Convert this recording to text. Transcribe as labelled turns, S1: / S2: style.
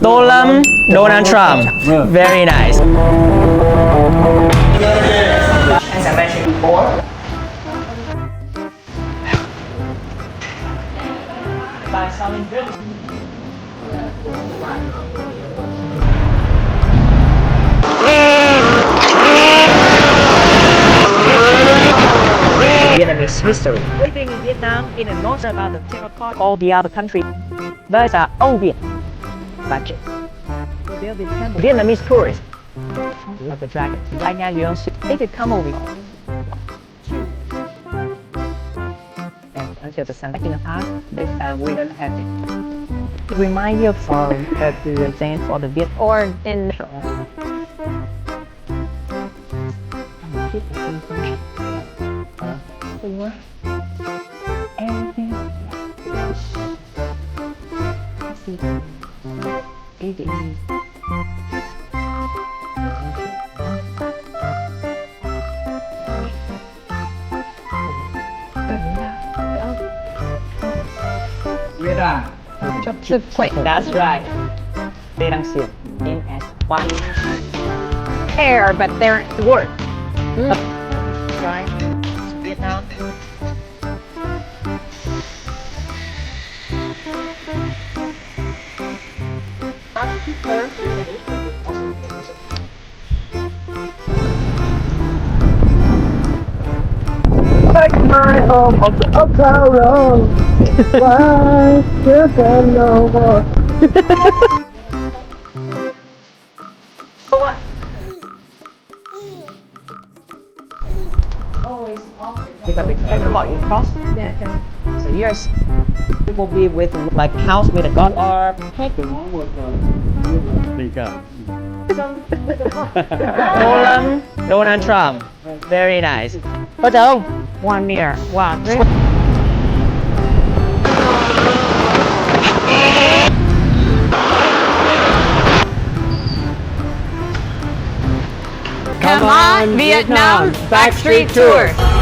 S1: Stolen Donald Trump. Very nice. As I mentioned before, by selling goods. Vietnamese history. Living in Vietnam in the north about the terracotta all the other country. But own Viet budget. Vietnamese tourists of the dragon. Right now you don't see they could come over. And until the sun back in the past, this time we don't have it. It reminds you of the dance for the Viet or in Vietnam. That's right. They don't see it in as one air, but they're the word. Right. Vietnam.
S2: Take my home on the uptown road. Why you can no more?
S1: Because we can call you cross. Yeah. So yours will be with like house with a god or Stolen Donald Trump. Very nice. Photo. 1 meter. Wow.
S3: Come on, Vietnam Backstreet Tours.